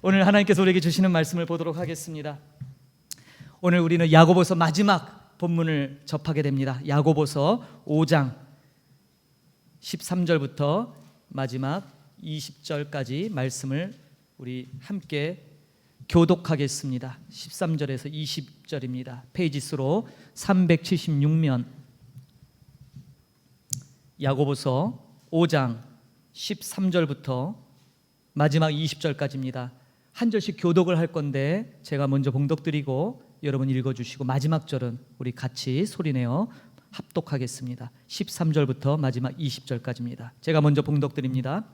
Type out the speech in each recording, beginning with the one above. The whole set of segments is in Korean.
오늘 하나님께서 우리에게 주시는 말씀을 보도록 하겠습니다. 오늘 우리는 야고보서 마지막 본문을 접하게 됩니다. 야고보서 5장 13절부터 마지막 20절까지 말씀을 우리 함께 교독하겠습니다. 13절에서 20절입니다. 페이지 수로 376면 야고보서 5장 13절부터 마지막 20절까지입니다. 한 절씩 교독을 할 건데 제가 먼저 봉독드리고 여러분 읽어주시고 마지막 절은 우리 같이 소리내어 합독하겠습니다. 13절부터 마지막 20절까지입니다. 제가 먼저 봉독드립니다.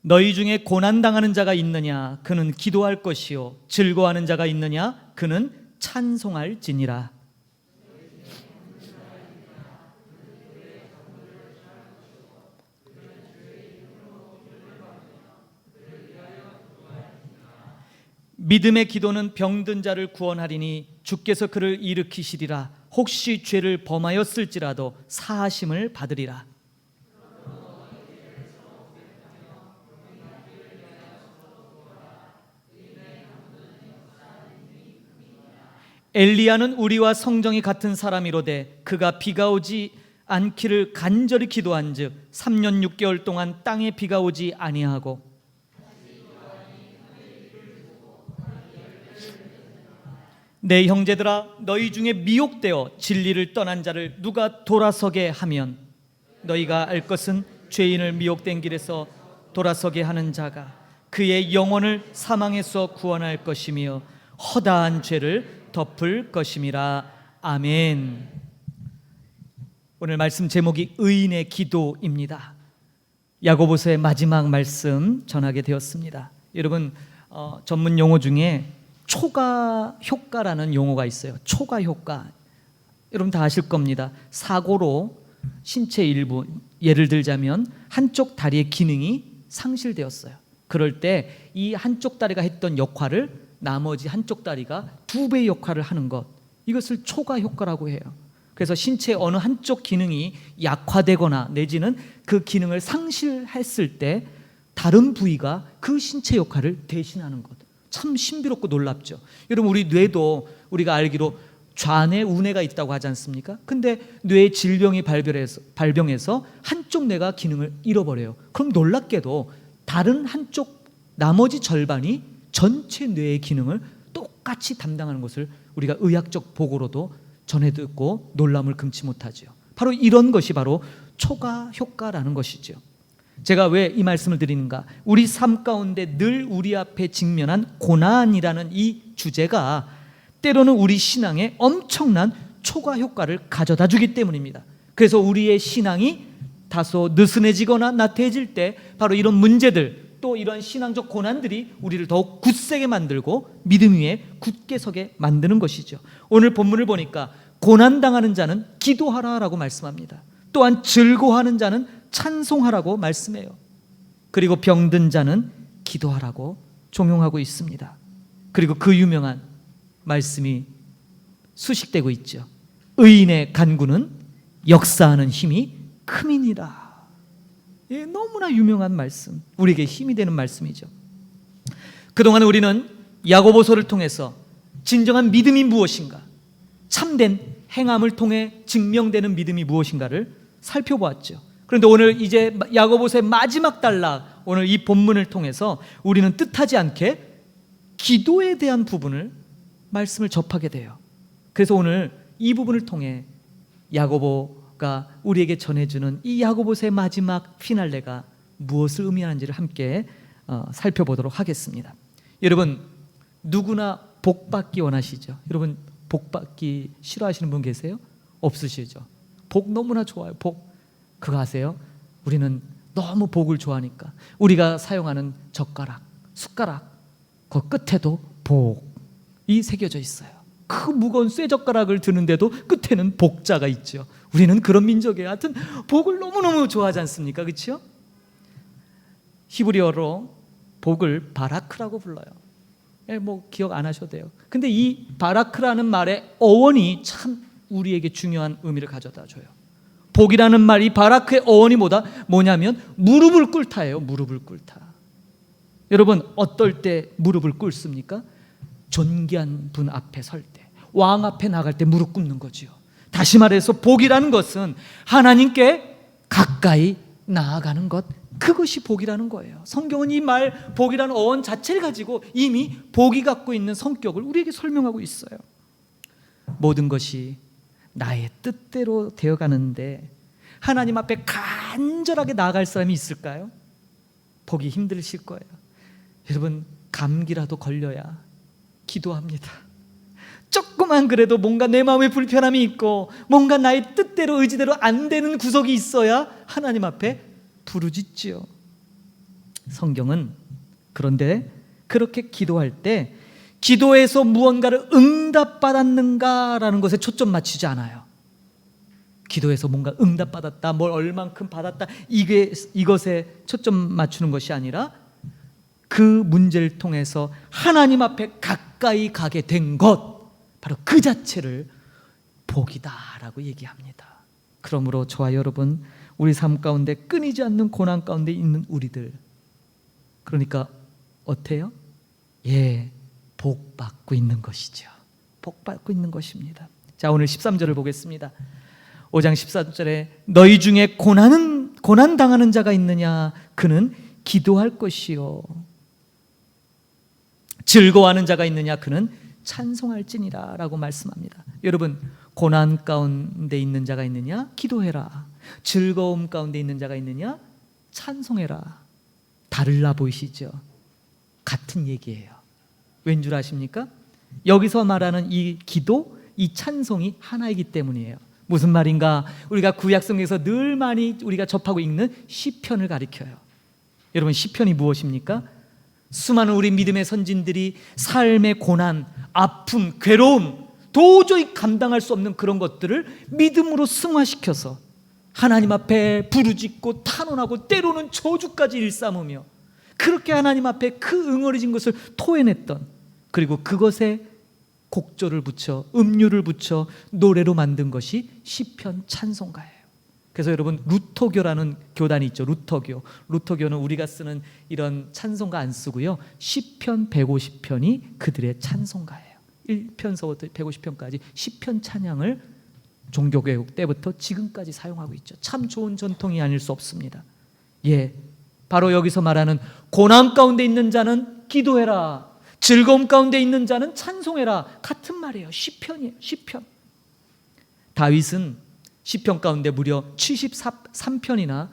너희 중에 고난당하는 자가 있느냐? 그는 기도할 것이요 즐거워하는 자가 있느냐? 그는 찬송할지니라. 믿음의 기도는 병든 자를 구원하리니 주께서 그를 일으키시리라. 혹시 죄를 범하였을지라도 사하심을 받으리라. 엘리야는 우리와 성정이 같은 사람이로되 그가 비가 오지 않기를 간절히 기도한즉 3년 6개월 동안 땅에 비가 오지 아니하고 내 형제들아 너희 중에 미혹되어 진리를 떠난 자를 누가 돌아서게 하면 너희가 알 것은 죄인을 미혹된 길에서 돌아서게 하는 자가 그의 영혼을 사망에서 구원할 것이며 허다한 죄를 덮을 것임이라. 아멘. 오늘 말씀 제목이 의인의 기도입니다. 야고보서의 마지막 말씀 전하게 되었습니다. 여러분 전문 용어 중에 초과 효과라는 용어가 있어요. 초과 효과. 여러분 다 아실 겁니다. 사고로 신체 일부, 예를 들자면 한쪽 다리의 기능이 상실되었어요. 그럴 때 이 한쪽 다리가 했던 역할을 나머지 한쪽 다리가 2배의 역할을 하는 것, 이것을 초과 효과라고 해요. 그래서 신체의 어느 한쪽 기능이 약화되거나 내지는 그 기능을 상실했을 때 다른 부위가 그 신체 역할을 대신하는 것, 참 신비롭고 놀랍죠. 여러분 우리 뇌도 우리가 알기로 좌뇌, 우뇌가 있다고 하지 않습니까? 근데 뇌 질병이 발병해서 한쪽 뇌가 기능을 잃어버려요. 그럼 놀랍게도 다른 한쪽 나머지 절반이 전체 뇌의 기능을 똑같이 담당하는 것을 우리가 의학적 보고로도 전해 듣고 놀람을 금치 못하죠. 바로 이런 것이 바로 초과 효과라는 것이죠. 제가 왜 이 말씀을 드리는가? 우리 삶 가운데 늘 우리 앞에 직면한 고난이라는 이 주제가 때로는 우리 신앙에 엄청난 초과 효과를 가져다 주기 때문입니다. 그래서 우리의 신앙이 다소 느슨해지거나 나태해질 때 바로 이런 문제들, 또 이런 신앙적 고난들이 우리를 더욱 굳세게 만들고 믿음 위에 굳게 서게 만드는 것이죠. 오늘 본문을 보니까 고난당하는 자는 기도하라라고 말씀합니다. 또한 즐거워하는 자는 찬송하라고 말씀해요. 그리고 병든 자는 기도하라고 종용하고 있습니다. 그리고 그 유명한 말씀이 수식되고 있죠. 의인의 간구는 역사하는 힘이 큼이니라. 예, 너무나 유명한 말씀, 우리에게 힘이 되는 말씀이죠. 그동안 우리는 야고보서를 통해서 진정한 믿음이 무엇인가, 참된 행함을 통해 증명되는 믿음이 무엇인가를 살펴보았죠. 그런데 오늘 이제 야고보서의 마지막 단락, 오늘 이 본문을 통해서 우리는 뜻하지 않게 기도에 대한 부분을 말씀을 접하게 돼요. 그래서 오늘 이 부분을 통해 야고보가 우리에게 전해주는 이 야고보서의 마지막 피날레가 무엇을 의미하는지를 함께 살펴보도록 하겠습니다. 여러분 누구나 복 받기 원하시죠? 여러분 복 받기 싫어하시는 분 계세요? 없으시죠? 복 너무나 좋아요. 복. 그거 아세요? 우리는 너무 복을 좋아하니까 우리가 사용하는 젓가락, 숟가락 그 끝에도 복이 새겨져 있어요. 그 무거운 쇠젓가락을 드는데도 끝에는 복자가 있죠. 우리는 그런 민족이에요. 하여튼 복을 너무너무 좋아하지 않습니까? 그렇죠? 히브리어로 복을 바라크라고 불러요. 뭐 기억 안 하셔도 돼요. 근데 이 바라크라는 말의 어원이 참 우리에게 중요한 의미를 가져다 줘요. 복이라는 말, 이 바라크의 어원이 뭐냐면 무릎을 꿇다예요. 무릎을 꿇다. 여러분, 어떨 때 무릎을 꿇습니까? 존귀한 분 앞에 설 때, 왕 앞에 나갈 때 무릎 꿇는 거지요. 다시 말해서 복이라는 것은 하나님께 가까이 나아가는 것, 그것이 복이라는 거예요. 성경은 이 말 복이라는 어원 자체를 가지고 이미 복이 갖고 있는 성격을 우리에게 설명하고 있어요. 모든 것이 나의 뜻대로 되어가는데 하나님 앞에 간절하게 나아갈 사람이 있을까요? 보기 힘드실 거예요. 여러분, 감기라도 걸려야 기도합니다. 조금만 그래도 뭔가 내 마음에 불편함이 있고 뭔가 나의 뜻대로 의지대로 안 되는 구석이 있어야 하나님 앞에 부르짖지요. 성경은 그런데 그렇게 기도할 때 기도에서 무언가를 응답받았는가라는 것에 초점 맞추지 않아요. 기도에서 뭔가 응답받았다, 뭘 얼만큼 받았다, 이것에 초점 맞추는 것이 아니라 그 문제를 통해서 하나님 앞에 가까이 가게 된 것, 바로 그 자체를 복이다라고 얘기합니다. 그러므로 저와 여러분, 우리 삶 가운데 끊이지 않는 고난 가운데 있는 우리들, 그러니까 어때요? 예, 복 받고 있는 것이죠. 복 받고 있는 것입니다. 자, 오늘 13절을 보겠습니다. 5장 14절에 너희 중에 고난 당하는 자가 있느냐? 그는 기도할 것이요. 즐거워하는 자가 있느냐? 그는 찬송할지니라 라고 말씀합니다. 여러분, 고난 가운데 있는 자가 있느냐? 기도해라. 즐거움 가운데 있는 자가 있느냐? 찬송해라. 다를라 보이시죠? 같은 얘기예요. 왠 줄 아십니까? 여기서 말하는 이 기도, 이 찬송이 하나이기 때문이에요. 무슨 말인가? 우리가 구약성경에서 늘 많이 우리가 접하고 읽는 시편을 가리켜요. 여러분, 시편이 무엇입니까? 수많은 우리 믿음의 선진들이 삶의 고난, 아픔, 괴로움, 도저히 감당할 수 없는 그런 것들을 믿음으로 승화시켜서 하나님 앞에 부르짖고 탄원하고 때로는 저주까지 일삼으며 그렇게 하나님 앞에 그 응어리진 것을 토해냈던, 그리고 그것에 곡조를 붙여 음료를 붙여 노래로 만든 것이 시편 찬송가예요. 그래서 여러분, 루터교라는 교단이 있죠. 루터교는 우리가 쓰는 이런 찬송가 안 쓰고요, 시편 150편이 그들의 찬송가예요. 1편서부터 150편까지 시편 찬양을 종교개혁 때부터 지금까지 사용하고 있죠. 참 좋은 전통이 아닐 수 없습니다. 예, 바로 여기서 말하는 고난 가운데 있는 자는 기도해라, 즐거움 가운데 있는 자는 찬송해라, 같은 말이에요. 시편이에요. 시편. 다윗은 시편 가운데 무려 73편이나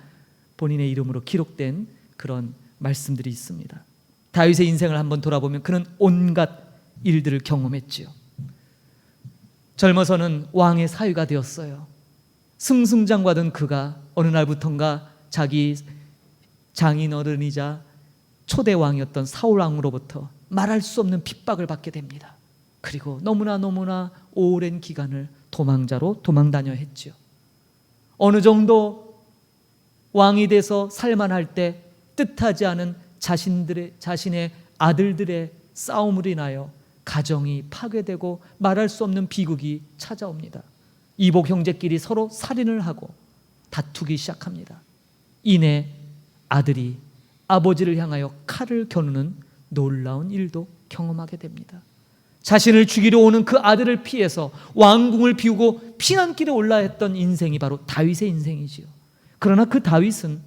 본인의 이름으로 기록된 그런 말씀들이 있습니다. 다윗의 인생을 한번 돌아보면 그는 온갖 일들을 경험했지요. 젊어서는 왕의 사위가 되었어요. 승승장구하던 그가 어느 날부턴가 자기 장인어른이자 초대왕이었던 사울왕으로부터 말할 수 없는 핍박을 받게 됩니다. 그리고 너무나 오랜 기간을 도망자로 도망다녀 했지요. 어느 정도 왕이 돼서 살만할 때 뜻하지 않은 자신의 아들들의 싸움으로 인하여 가정이 파괴되고 말할 수 없는 비극이 찾아옵니다. 이복 형제끼리 서로 살인을 하고 다투기 시작합니다. 이내 아들이 아버지를 향하여 칼을 겨누는 놀라운 일도 경험하게 됩니다. 자신을 죽이려 오는 그 아들을 피해서 왕궁을 비우고 피난길에 올라 했던 인생이 바로 다윗의 인생이지요. 그러나 그 다윗은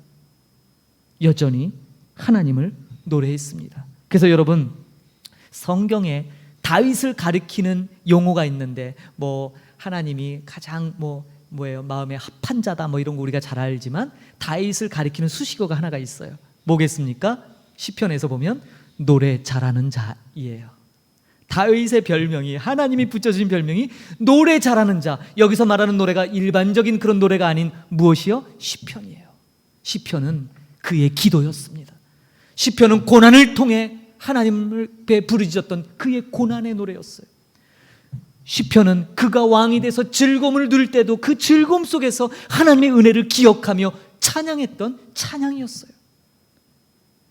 여전히 하나님을 노래했습니다. 그래서 여러분, 성경에 다윗을 가리키는 용어가 있는데 하나님이 가장 마음에 합한 자다 이런 거 우리가 잘 알지만 다윗을 가리키는 수식어가 하나가 있어요. 뭐겠습니까? 시편에서 보면 노래 잘하는 자이에요. 다윗의 별명이, 하나님이 붙여주신 별명이 노래 잘하는 자. 여기서 말하는 노래가 일반적인 그런 노래가 아닌 무엇이요? 시편이에요. 시편은 그의 기도였습니다. 시편은 고난을 통해 하나님을 부르짖었던 그의 고난의 노래였어요. 시편은 그가 왕이 돼서 즐거움을 누릴 때도 그 즐거움 속에서 하나님의 은혜를 기억하며 찬양했던 찬양이었어요.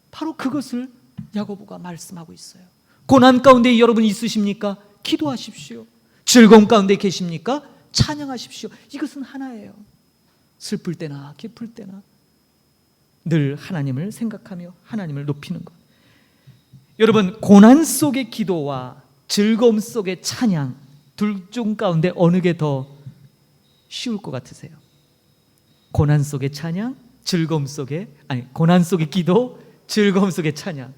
바로 그것을 야고보가 말씀하고 있어요. 고난 가운데 여러분 있으십니까? 기도하십시오. 즐거움 가운데 계십니까? 찬양하십시오. 이것은 하나예요. 슬플 때나 기쁠 때나 늘 하나님을 생각하며 하나님을 높이는 것. 여러분, 고난 속의 기도와 즐거움 속의 찬양, 둘 중 가운데 어느 게 더 쉬울 것 같으세요? 고난 속의 찬양, 고난 속의 기도, 즐거움 속의 찬양.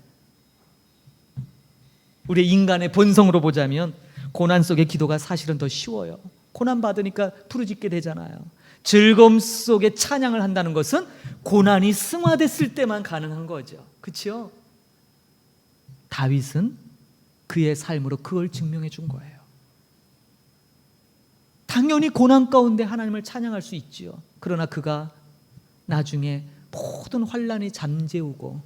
우리 인간의 본성으로 보자면 고난 속의 기도가 사실은 더 쉬워요. 고난 받으니까 부르짖게 되잖아요. 즐거움 속에 찬양을 한다는 것은 고난이 승화됐을 때만 가능한 거죠. 그렇죠? 다윗은 그의 삶으로 그걸 증명해 준 거예요. 당연히 고난 가운데 하나님을 찬양할 수 있지요. 그러나 그가 나중에 모든 환난이 잠재우고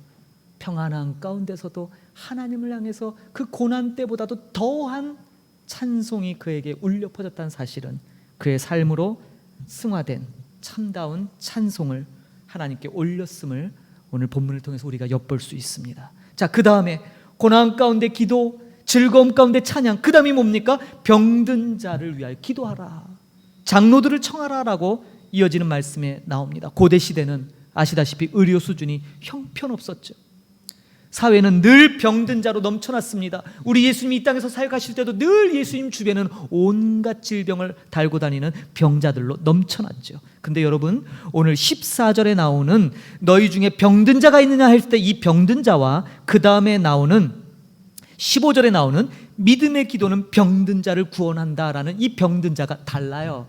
평안한 가운데서도 하나님을 향해서 그 고난 때보다도 더한 찬송이 그에게 울려 퍼졌다는 사실은 그의 삶으로 승화된 참다운 찬송을 하나님께 올렸음을 오늘 본문을 통해서 우리가 엿볼 수 있습니다. 자, 그 다음에 고난 가운데 기도, 즐거움 가운데 찬양, 그 다음이 뭡니까? 병든 자를 위하여 기도하라, 장로들을 청하라라고 이어지는 말씀에 나옵니다. 고대 시대는 아시다시피 의료 수준이 형편없었죠. 사회는 늘 병든 자로 넘쳐났습니다. 우리 예수님이 이 땅에서 사역하실 때도 늘 예수님 주변은 온갖 질병을 달고 다니는 병자들로 넘쳐났죠. 근데 여러분, 오늘 14절에 나오는 너희 중에 병든 자가 있느냐 할 때 이 병든 자와 그 다음에 나오는 15절에 나오는 믿음의 기도는 병든 자를 구원한다라는 이 병든 자가 달라요.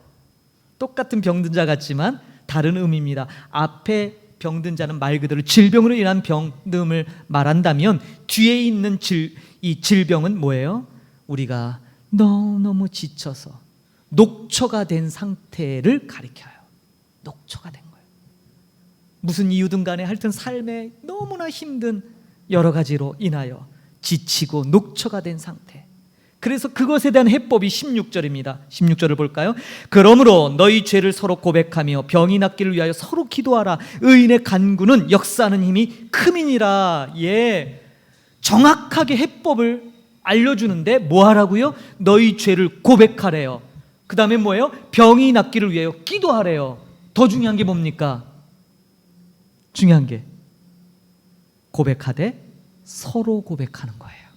똑같은 병든 자 같지만 다른 의미입니다. 앞에 병든 자는 말 그대로 질병으로 인한 병듦을 말한다면 뒤에 있는 이 질병은 뭐예요? 우리가 너무너무 지쳐서 녹초가 된 상태를 가리켜요. 녹초가 된 거예요. 무슨 이유든 간에 하여튼 삶에 너무나 힘든 여러 가지로 인하여 지치고 녹초가 된 상태. 그래서 그것에 대한 해법이 16절입니다. 16절을 볼까요? 그러므로 너희 죄를 서로 고백하며 병이 낫기를 위하여 서로 기도하라. 의인의 간구는 역사하는 힘이 크민이라. 예, 정확하게 해법을 알려주는데 뭐 하라고요? 너희 죄를 고백하래요. 그 다음에 뭐예요? 병이 낫기를 위하여 기도하래요. 더 중요한 게 뭡니까? 중요한 게 고백하되 서로 고백하는 거예요.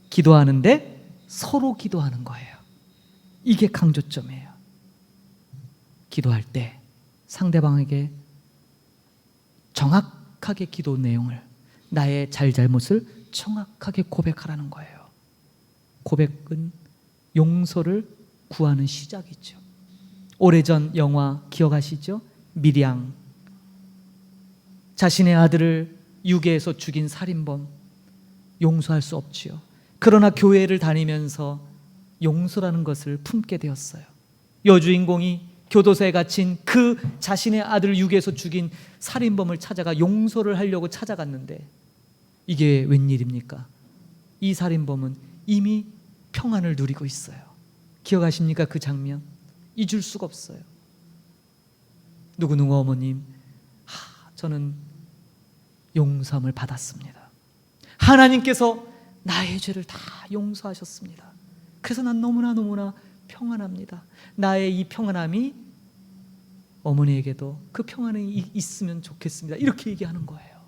기도하는데 서로 기도하는 거예요. 이게 강조점이에요. 기도할 때 상대방에게 정확하게 기도 내용을, 나의 잘잘못을 정확하게 고백하라는 거예요. 고백은 용서를 구하는 시작이죠. 오래전 영화 기억하시죠? 밀양. 자신의 아들을 유괴해서 죽인 살인범, 용서할 수 없지요. 그러나 교회를 다니면서 용서라는 것을 품게 되었어요. 여주인공이 교도소에 갇힌 그 자신의 아들을 유괴해서 죽인 살인범을 찾아가 용서를 하려고 찾아갔는데 이게 웬일입니까? 이 살인범은 이미 평안을 누리고 있어요. 기억하십니까? 그 장면 잊을 수가 없어요. 누구누구 어머님, 저는 용서함을 받았습니다. 하나님께서 나의 죄를 다 용서하셨습니다. 그래서 난 너무나 평안합니다. 나의 이 평안함이 어머니에게도 그 평안이 있으면 좋겠습니다. 이렇게 얘기하는 거예요.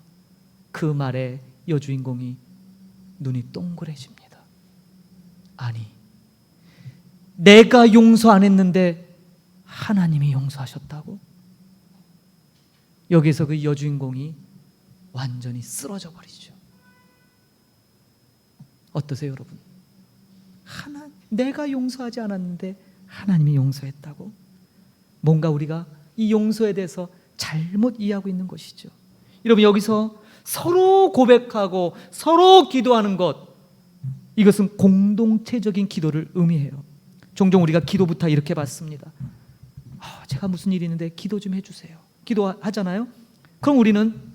그 말에 여주인공이 눈이 동그래집니다. 아니, 내가 용서 안 했는데 하나님이 용서하셨다고? 여기서 그 여주인공이 완전히 쓰러져 버리죠. 어떠세요, 여러분? 내가 용서하지 않았는데 하나님이 용서했다고? 뭔가 우리가 이 용서에 대해서 잘못 이해하고 있는 것이죠. 여러분, 여기서 서로 고백하고 서로 기도하는 것, 이것은 공동체적인 기도를 의미해요. 종종 우리가 기도 부탁 이렇게 받습니다. 제가 무슨 일이 있는데 기도 좀 해주세요. 기도하잖아요. 그럼 우리는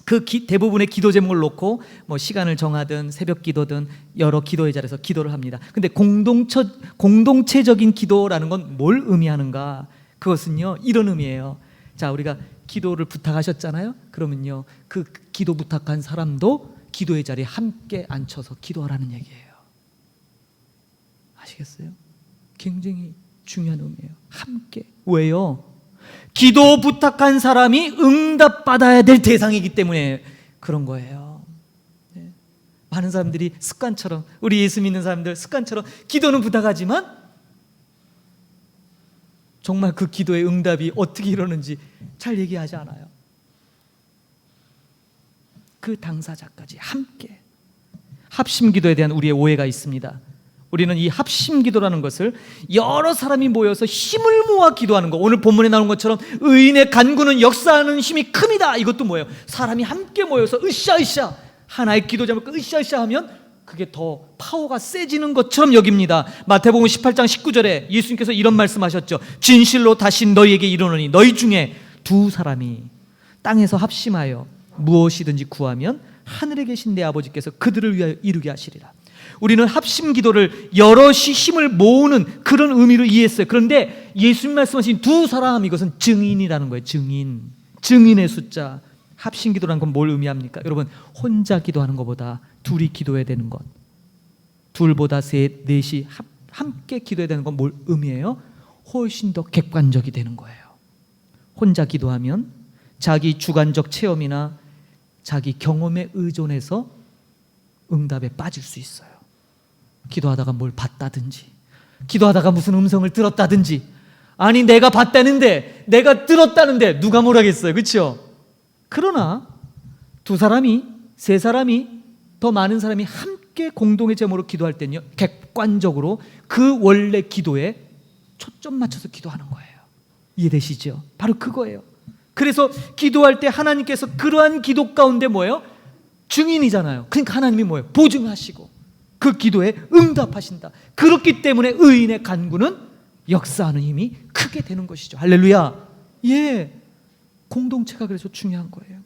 그 대부분의 기도 제목을 놓고 뭐 시간을 정하든 새벽 기도든 여러 기도의 자리에서 기도를 합니다. 근데 공동체적인 기도라는 건 뭘 의미하는가? 그것은요, 이런 의미예요. 자, 우리가 기도를 부탁하셨잖아요. 그러면요, 그 기도 부탁한 사람도 기도의 자리에 함께 앉혀서 기도하라는 얘기예요. 아시겠어요? 굉장히 중요한 의미예요. 함께. 왜요? 기도 부탁한 사람이 응답받아야 될 대상이기 때문에 그런 거예요. 많은 사람들이 습관처럼, 우리 예수 믿는 사람들 습관처럼 기도는 부탁하지만 정말 그 기도의 응답이 어떻게 이러는지 잘 얘기하지 않아요. 그 당사자까지 함께. 합심기도에 대한 우리의 오해가 있습니다. 우리는 이 합심기도라는 것을 여러 사람이 모여서 힘을 모아 기도하는 거, 오늘 본문에 나온 것처럼 의인의 간구는 역사하는 힘이 큽니다. 이것도 뭐예요? 사람이 함께 모여서 으쌰으쌰 하나의 기도 제목을 으쌰으쌰 하면 그게 더 파워가 세지는 것처럼 여깁니다. 마태복음 18장 19절에 예수님께서 이런 말씀하셨죠. 진실로 다시 너희에게 이르노니 너희 중에 두 사람이 땅에서 합심하여 무엇이든지 구하면 하늘에 계신 내 아버지께서 그들을 위하여 이루게 하시리라. 우리는 합심 기도를 여럿이 힘을 모으는 그런 의미로 이해했어요. 그런데 예수님 말씀하신 두 사람, 이것은 증인이라는 거예요. 증인의 숫자. 합심 기도라는 건 뭘 의미합니까? 여러분, 혼자 기도하는 것보다 둘이 기도해야 되는 것, 둘보다 셋, 넷이 함께 기도해야 되는 건 뭘 의미해요? 훨씬 더 객관적이 되는 거예요. 혼자 기도하면 자기 주관적 체험이나 자기 경험에 의존해서 응답에 빠질 수 있어요. 기도하다가 뭘 봤다든지, 기도하다가 무슨 음성을 들었다든지, 아니 내가 봤다는데, 내가 들었다는데 누가 뭘 하겠어요, 그렇죠? 그러나 두 사람이, 세 사람이, 더 많은 사람이 함께 공동의 제목으로 기도할 때는요, 객관적으로 그 원래 기도에 초점 맞춰서 기도하는 거예요. 이해되시죠? 바로 그거예요. 그래서 기도할 때 하나님께서 그러한 기도 가운데 뭐예요? 증인이잖아요. 그러니까 하나님이 뭐예요? 보증하시고 그 기도에 응답하신다. 그렇기 때문에 의인의 간구는 역사하는 힘이 크게 되는 것이죠. 할렐루야. 예, 공동체가 그래서 중요한 거예요.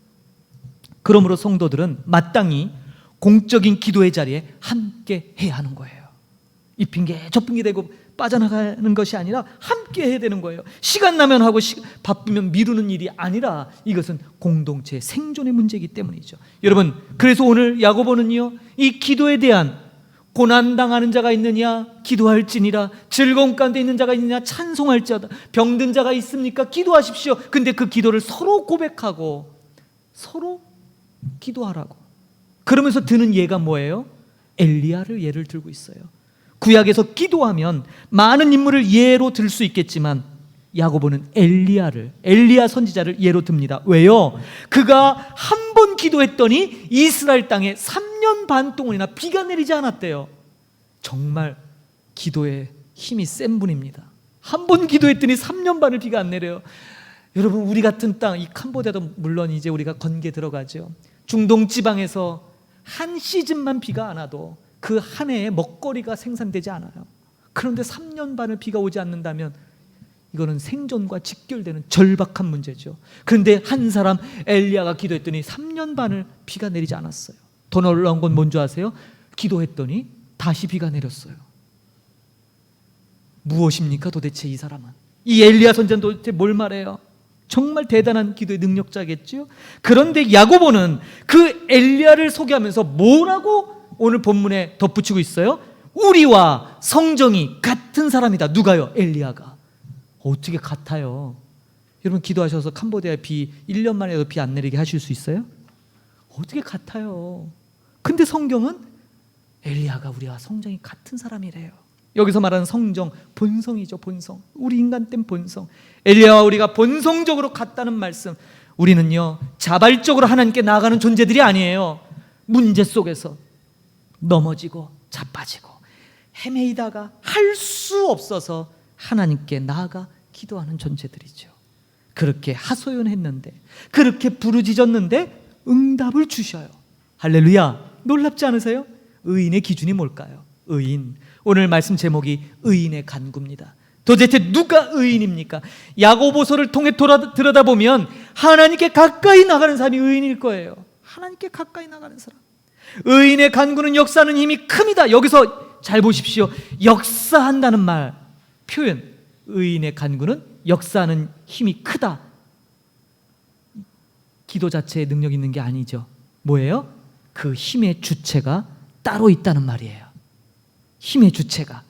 그러므로 성도들은 마땅히 공적인 기도의 자리에 함께 해야 하는 거예요. 이 핑계 저 핑계 대고 빠져나가는 것이 아니라 함께 해야 되는 거예요. 시간 나면 하고 바쁘면 미루는 일이 아니라 이것은 공동체의 생존의 문제이기 때문이죠. 여러분, 그래서 오늘 야고보는요, 이 기도에 대한, 고난당하는 자가 있느냐 기도할지니라, 즐거움 가운데 있는 자가 있느냐 찬송할지어다, 병든 자가 있습니까 기도하십시오. 근데 그 기도를 서로 고백하고 서로 기도하라고. 그러면서 드는 예가 뭐예요? 엘리야를 예를 들고 있어요. 구약에서 기도하면 많은 인물을 예로 들 수 있겠지만 야고보는 엘리야 선지자를 예로 듭니다. 왜요? 그가 한 번 기도했더니 이스라엘 땅에 3년 반 동안이나 비가 내리지 않았대요. 정말 기도에 힘이 센 분입니다. 한 번 기도했더니 3년 반을 비가 안 내려요. 여러분, 우리 같은 땅, 이 캄보디아도 물론 이제 우리가 건기에 들어가죠. 중동 지방에서 한 시즌만 비가 안 와도 그 한 해에 먹거리가 생산되지 않아요. 그런데 3년 반을 비가 오지 않는다면 이거는 생존과 직결되는 절박한 문제죠. 그런데 한 사람 엘리야가 기도했더니 3년 반을 비가 내리지 않았어요. 더 놀라운 건 뭔지 아세요? 기도했더니 다시 비가 내렸어요. 무엇입니까 도대체 이 사람은? 이 엘리야 선지자는 도대체 뭘 말해요? 정말 대단한 기도의 능력자겠죠. 그런데 야고보는 그 엘리야를 소개하면서 뭐라고 오늘 본문에 덧붙이고 있어요? 우리와 성정이 같은 사람이다. 누가요? 엘리야가. 어떻게 같아요? 여러분, 기도하셔서 캄보디아에 비 1년 만에도 비 안 내리게 하실 수 있어요? 어떻게 같아요? 근데 성경은 엘리야가 우리와 성정이 같은 사람이래요. 여기서 말하는 성정, 본성이죠. 본성. 우리 인간된 본성. 엘리야와 우리가 본성적으로 같다는 말씀. 우리는요, 자발적으로 하나님께 나아가는 존재들이 아니에요. 문제 속에서 넘어지고 자빠지고 헤매이다가 할 수 없어서 하나님께 나아가 기도하는 존재들이죠. 그렇게 하소연했는데, 그렇게 부르짖었는데 응답을 주셔요. 할렐루야. 놀랍지 않으세요? 의인의 기준이 뭘까요? 의인. 오늘 말씀 제목이 의인의 간구입니다. 도대체 누가 의인입니까? 야고보서를 통해 들여다보면 하나님께 가까이 나가는 사람이 의인일 거예요. 하나님께 가까이 나가는 사람. 의인의 간구는 역사하는 힘이 큽니다. 여기서 잘 보십시오. 역사한다는 말, 표현. 의인의 간구는 역사하는 힘이 크다. 기도 자체에 능력 있는 게 아니죠. 뭐예요? 그 힘의 주체가 따로 있다는 말이에요. 힘의 주체가.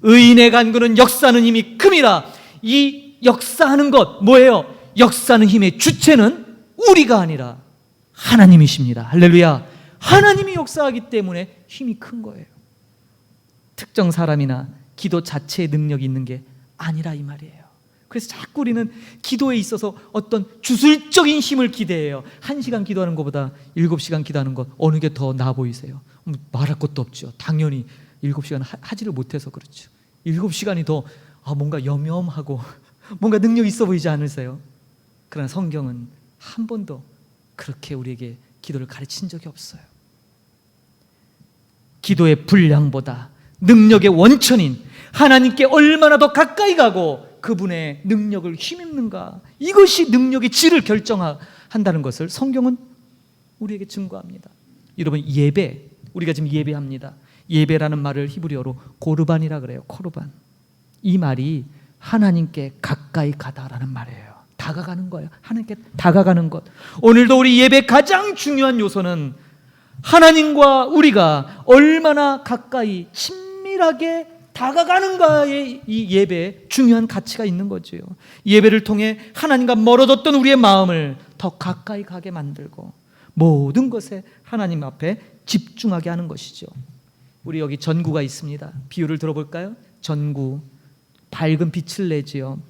의인의 간구는 역사하는 힘이 큼이라. 이 역사하는 것 뭐예요? 역사하는 힘의 주체는 우리가 아니라 하나님이십니다. 할렐루야. 하나님이 역사하기 때문에 힘이 큰 거예요. 특정 사람이나 기도 자체의 능력이 있는 게 아니라 이 말이에요. 그래서 자꾸 우리는 기도에 있어서 어떤 주술적인 힘을 기대해요. 1시간 기도하는 것보다 7시간 기도하는 것 어느 게 더 나아 보이세요? 말할 것도 없죠. 당연히 7시간 하지를 못해서 그렇죠. 7시간이 더 뭔가 염염하고 뭔가 능력 있어 보이지 않으세요? 그러나 성경은 한 번도 그렇게 우리에게 기도를 가르친 적이 없어요. 기도의 분량보다 능력의 원천인 하나님께 얼마나 더 가까이 가고 그분의 능력을 힘입는가, 이것이 능력의 질을 결정한다는 것을 성경은 우리에게 증거합니다. 여러분, 예배, 우리가 지금 예배합니다. 예배라는 말을 히브리어로 고르반이라 그래요. 코르반. 이 말이 하나님께 가까이 가다라는 말이에요. 다가가는 거예요. 하나님께 다가가는 것. 오늘도 우리 예배 가장 중요한 요소는 하나님과 우리가 얼마나 가까이 친밀하게 다가가는가에 이 예배에 중요한 가치가 있는 거죠. 예배를 통해 하나님과 멀어졌던 우리의 마음을 더 가까이 가게 만들고 모든 것에 하나님 앞에 집중하게 하는 것이죠. 우리 여기 전구가 있습니다. 비유를 들어볼까요? 전구, 밝은 빛을 내지요.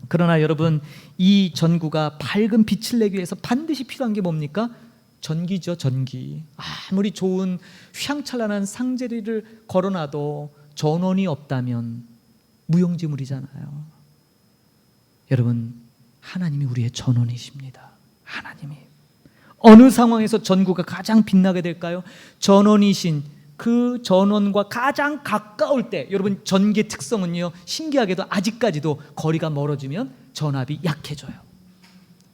그러나 여러분, 이 전구가 밝은 빛을 내기 위해서 반드시 필요한 게 뭡니까? 전기죠. 전기. 아무리 좋은 휘황찬란한 상제리를 걸어놔도 전원이 없다면 무용지물이잖아요. 여러분, 하나님이 우리의 전원이십니다. 하나님이 어느 상황에서 전구가 가장 빛나게 될까요? 전원이신 그 전원과 가장 가까울 때, 여러분, 전기의 특성은요, 신기하게도 아직까지도 거리가 멀어지면 전압이 약해져요.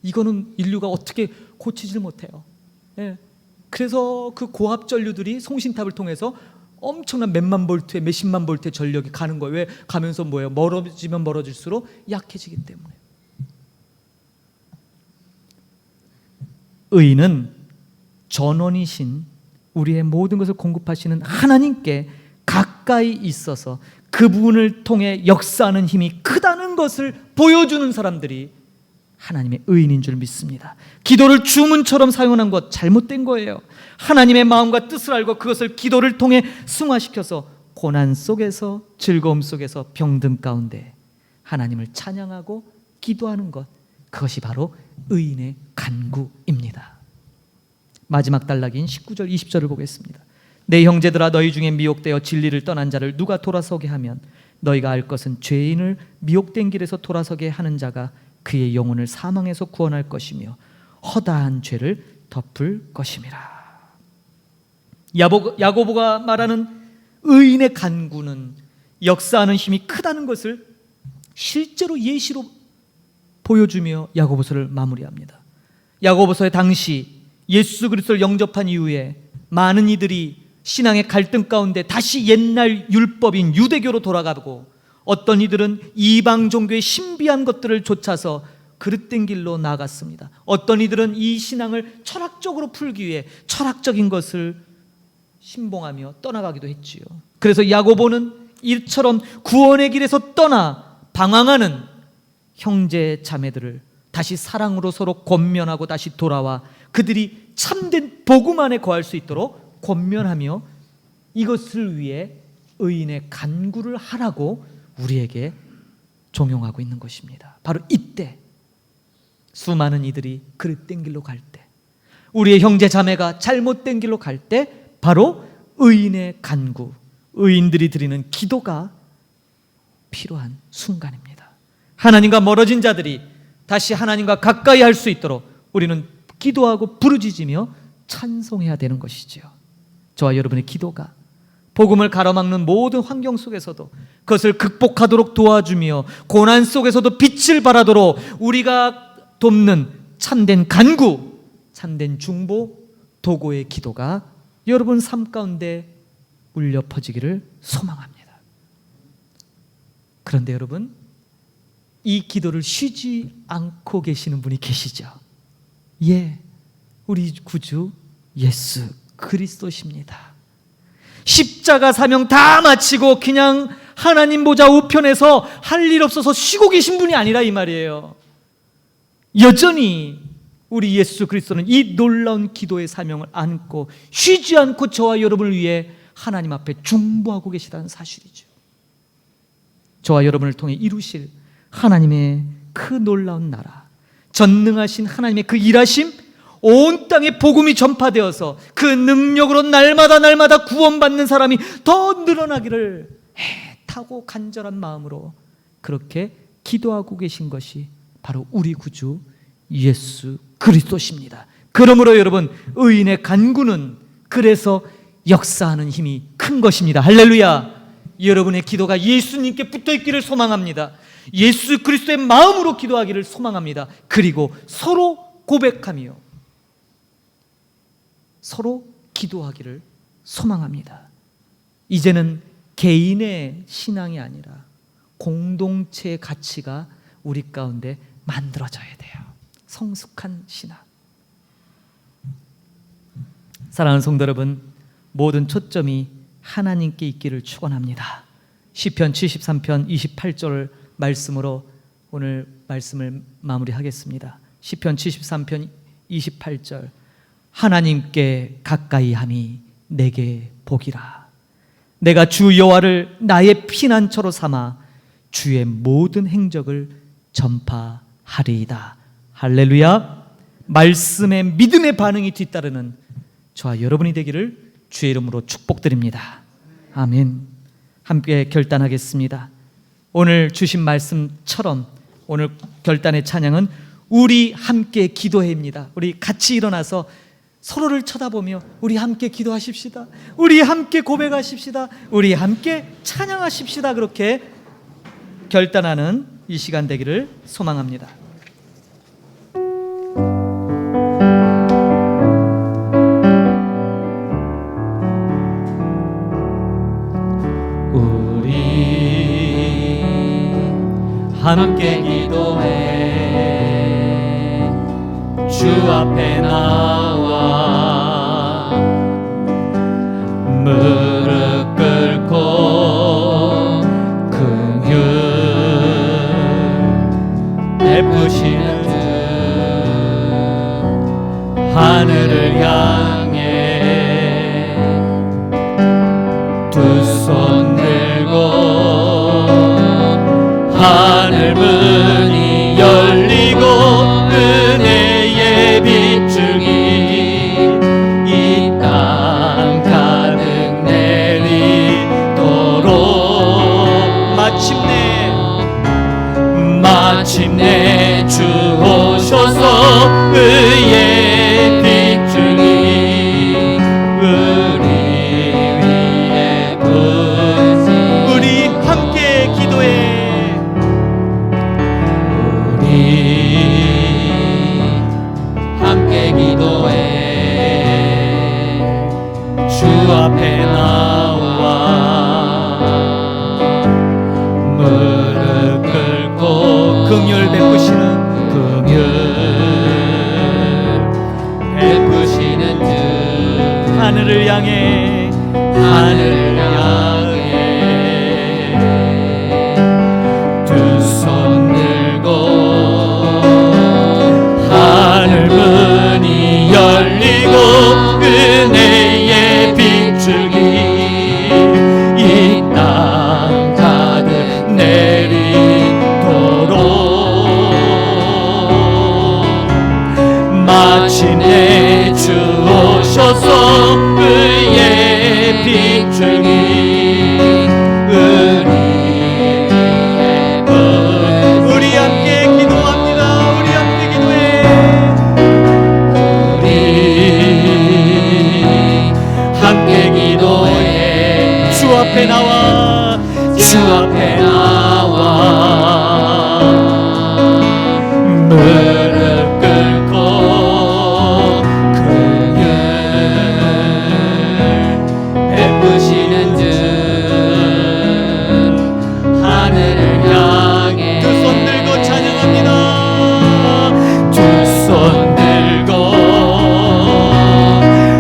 이거는 인류가 어떻게 고치질 못해요. 예. 그래서 그 고압 전류들이 송신탑을 통해서 엄청난 몇만 볼트에 몇십만 볼트의 전력이 가는 거예요. 왜? 가면서 뭐예요? 멀어지면 멀어질수록 약해지기 때문에. 의인은 전원이신 우리의 모든 것을 공급하시는 하나님께 가까이 있어서 그분을 통해 역사하는 힘이 크다는 것을 보여주는 사람들이 하나님의 의인인 줄 믿습니다. 기도를 주문처럼 사용하는 것 잘못된 거예요. 하나님의 마음과 뜻을 알고 그것을 기도를 통해 승화시켜서 고난 속에서, 즐거움 속에서, 병든 가운데 하나님을 찬양하고 기도하는 것, 그것이 바로 의인의 간구입니다. 마지막 단락인 19절 20절을 보겠습니다. 내 형제들아, 너희 중에 미혹되어 진리를 떠난 자를 누가 돌아서게 하면 너희가 알 것은 죄인을 미혹된 길에서 돌아서게 하는 자가 그의 영혼을 사망에서 구원할 것이며 허다한 죄를 덮을 것임이라. 야고보가 말하는 의인의 간구는 역사하는 힘이 크다는 것을 실제로 예시로 보여주며 야고보서를 마무리합니다. 야고보서의 당시 예수 그리스도를 영접한 이후에 많은 이들이 신앙의 갈등 가운데 다시 옛날 율법인 유대교로 돌아가고, 어떤 이들은 이방 종교의 신비한 것들을 좇아서 그릇된 길로 나아갔습니다. 어떤 이들은 이 신앙을 철학적으로 풀기 위해 철학적인 것을 신봉하며 떠나가기도 했지요. 그래서 야고보는 이처럼 구원의 길에서 떠나 방황하는 형제 자매들을 다시 사랑으로 서로 권면하고 다시 돌아와 그들이 참된 복음 안에 거할 수 있도록 권면하며 이것을 위해 의인의 간구를 하라고 우리에게 종용하고 있는 것입니다. 바로 이때 수많은 이들이 그릇된 길로 갈 때, 우리의 형제 자매가 잘못된 길로 갈 때 바로 의인의 간구, 의인들이 드리는 기도가 필요한 순간입니다. 하나님과 멀어진 자들이 다시 하나님과 가까이 할 수 있도록 우리는 기도하고 부르짖으며 찬송해야 되는 것이지요. 저와 여러분의 기도가 복음을 가로막는 모든 환경 속에서도 그것을 극복하도록 도와주며 고난 속에서도 빛을 발하도록 우리가 돕는 참된 간구, 참된 중보, 도고의 기도가 여러분 삶 가운데 울려 퍼지기를 소망합니다. 그런데 여러분, 이 기도를 쉬지 않고 계시는 분이 계시죠. 예, 우리 구주 예수 그리스도십니다. 십자가 사명 다 마치고 그냥 하나님 보좌 우편에서 할 일 없어서 쉬고 계신 분이 아니라 이 말이에요. 여전히 우리 예수 그리스도는 이 놀라운 기도의 사명을 안고 쉬지 않고 저와 여러분을 위해 하나님 앞에 중보하고 계시다는 사실이죠. 저와 여러분을 통해 이루실 하나님의 그 놀라운 나라, 전능하신 하나님의 그 일하심, 온 땅에 복음이 전파되어서 그 능력으로 날마다 구원받는 사람이 더 늘어나기를 애타고 간절한 마음으로 그렇게 기도하고 계신 것이 바로 우리 구주 예수 그리스도십니다. 그러므로 여러분, 의인의 간구는 그래서 역사하는 힘이 큰 것입니다. 할렐루야. 여러분의 기도가 예수님께 붙어있기를 소망합니다. 예수 그리스도의 마음으로 기도하기를 소망합니다. 그리고 서로 고백하며 서로 기도하기를 소망합니다. 이제는 개인의 신앙이 아니라 공동체의 가치가 우리 가운데 만들어져야 돼요. 성숙한 신앙. 사랑하는 성도 여러분, 모든 초점이 하나님께 있기를 축원합니다. 시편 73편 28절 말씀으로 오늘 말씀을 마무리하겠습니다. 시편 73편 28절, 하나님께 가까이 함이 내게 복이라. 내가 주 여호와를 나의 피난처로 삼아 주의 모든 행적을 전파하리이다. 할렐루야. 말씀에 믿음의 반응이 뒤따르는 저와 여러분이 되기를 주의 이름으로 축복드립니다. 아멘. 함께 결단하겠습니다. 오늘 주신 말씀처럼 오늘 결단의 찬양은 우리 함께 기도해입니다. 우리 같이 일어나서 서로를 쳐다보며 우리 함께 기도하십시다. 우리 함께 고백하십시다. 우리 함께 찬양하십시다. 그렇게 결단하는 이 시간 되기를 소망합니다. 함께 기도해 주 앞에 나와 무릎 꿇고 긍휼 베푸시는 주 하늘을 향해 두 손 들고 하늘 문이 열리고 은혜의 빗줄기 이 땅 가득 내리도록 마침내 주 오셔서 의의 빗줄기 우리 위에 부으시. 우리 함께 기도해. 함께 기도해 주 앞에 나와 무릎 꿇고 긍휼 베푸시는 주 하늘을 향해 두 손 들고 하늘 문이 열리고 은혜의 빗줄기 이 땅 가득 내리도록 마침내 주 오셔서 의의 빗줄기 우리 함께 기도합니다. 우리 함께 기도해. 우리 함께 기도해 주 앞에 나와 무릎 꿇고 긍휼 베푸시는 주 하늘을 향해 두 손 들고 찬양합니다. 두 손 들고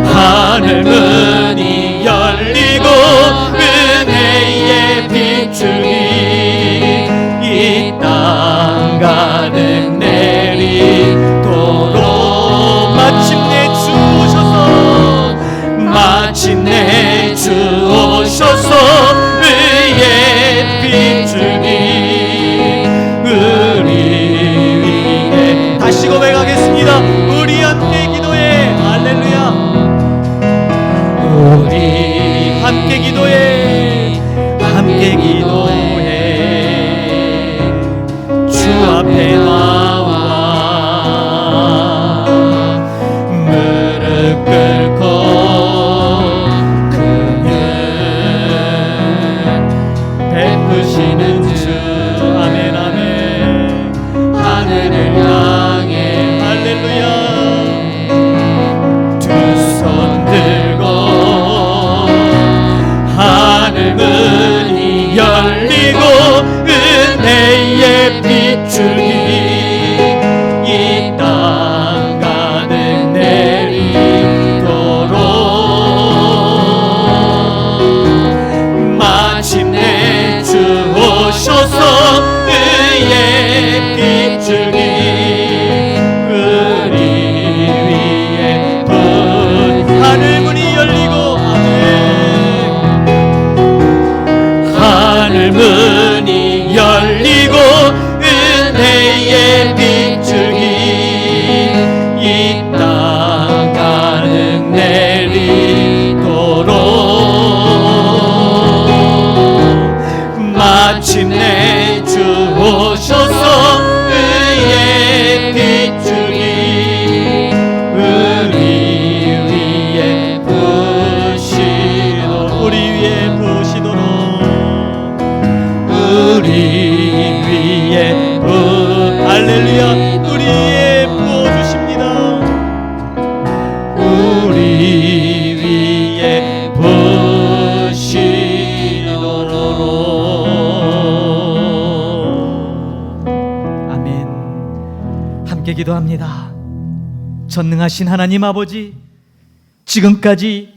하늘 문이 열리고 은혜의 빗줄기 이 땅 가득 내리도록 기도합니다. 전능하신 하나님 아버지, 지금까지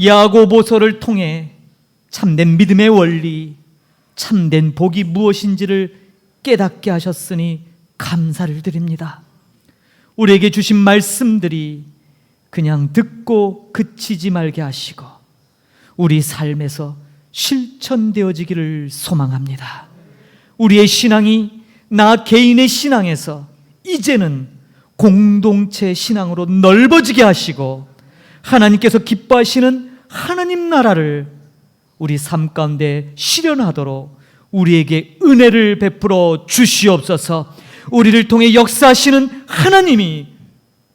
야고보서를 통해 참된 믿음의 원리, 참된 복이 무엇인지를 깨닫게 하셨으니 감사를 드립니다. 우리에게 주신 말씀들이 그냥 듣고 그치지 말게 하시고 우리 삶에서 실천되어지기를 소망합니다. 우리의 신앙이 나 개인의 신앙에서 이제는 공동체 신앙으로 넓어지게 하시고 하나님께서 기뻐하시는 하나님 나라를 우리 삶 가운데 실현하도록 우리에게 은혜를 베풀어 주시옵소서. 우리를 통해 역사하시는 하나님이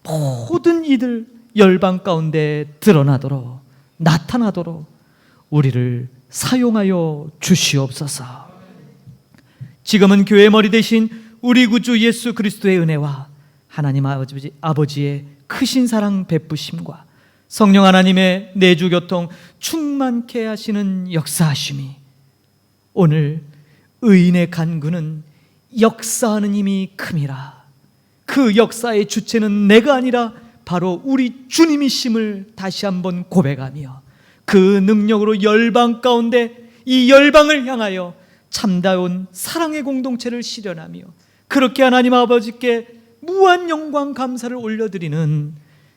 모든 이들 열방 가운데 드러나도록, 나타나도록 우리를 사용하여 주시옵소서. 지금은 교회 머리 대신 우리 구주 예수 그리스도의 은혜와 하나님 아버지의 크신 사랑 베푸심과 성령 하나님의 내주 교통 충만케 하시는 역사하심이 오늘 의인의 간구는 역사하는 힘이 큼이라. 그 역사의 주체는 내가 아니라 바로 우리 주님이심을 다시 한번 고백하며 그 능력으로 열방 가운데 이 열방을 향하여 참다운 사랑의 공동체를 실현하며 그렇게 하나님 아버지께 무한 영광 감사를 올려드리는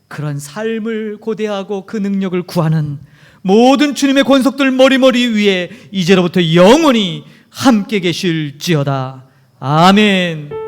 그런 삶을 고대하고 그 능력을 구하는 모든 주님의 권속들 머리머리 위에 이제로부터 영원히 함께 계실지어다. 아멘.